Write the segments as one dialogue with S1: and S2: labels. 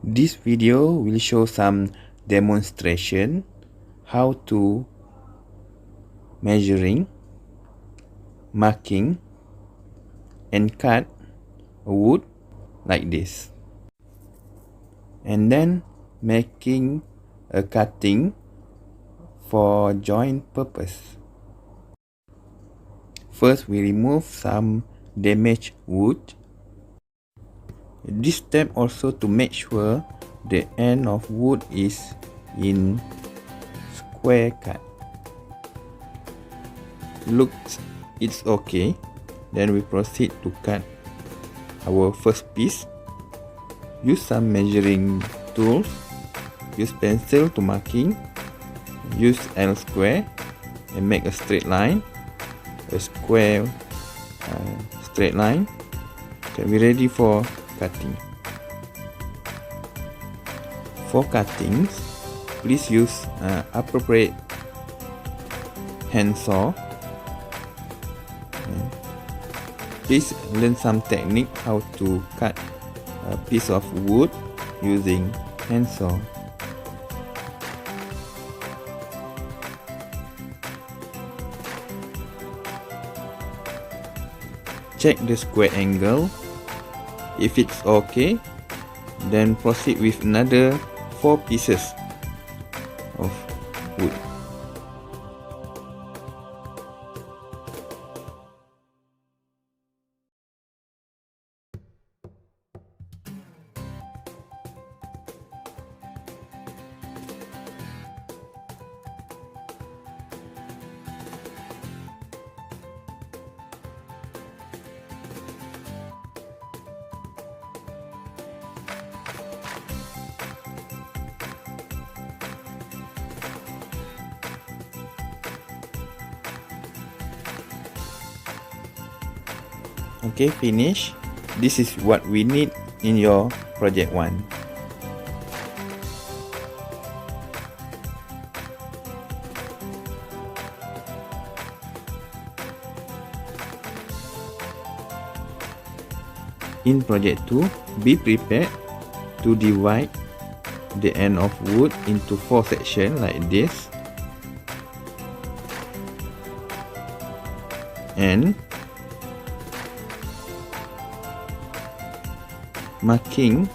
S1: This video will show some demonstration how to measuring, marking and cut wood like this, and then making a cutting for joint purpose. First, we remove some damaged wood. This step also to make sure the end of wood is in square cut. Looks it's okay. Then we proceed to cut our first piece. Use some measuring tools. Use pencil to marking. Use L square and make a straight line. A square straight line. Okay, we're ready for cutting. For cuttings, please use appropriate hand saw. Please learn some technique how to cut a piece of wood using hand saw. Check the square angle. If it's okay, then proceed with another 4 pieces of wood. Okay, finish. This is what we need in your project 1. In project 2, be prepared to divide the end of wood into 4 sections like this, and marking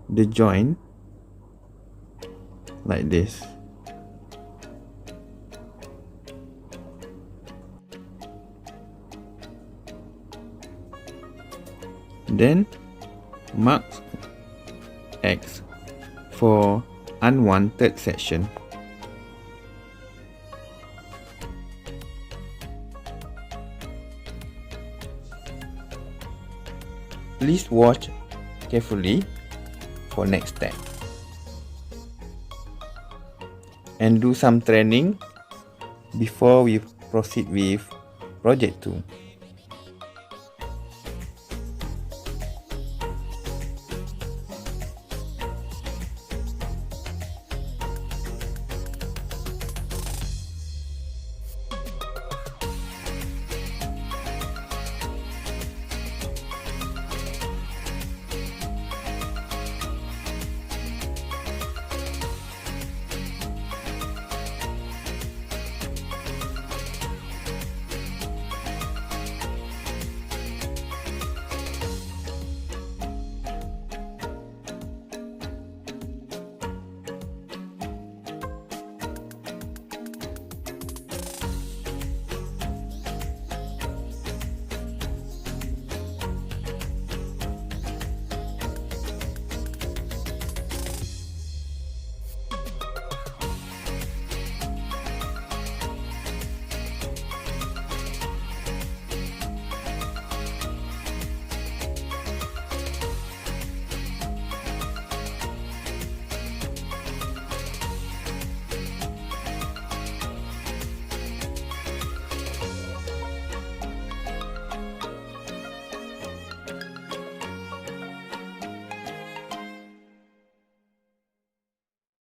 S1: the joint like this. Then mark X for unwanted section. Please watch carefully for next step and do some training before we proceed with project 2.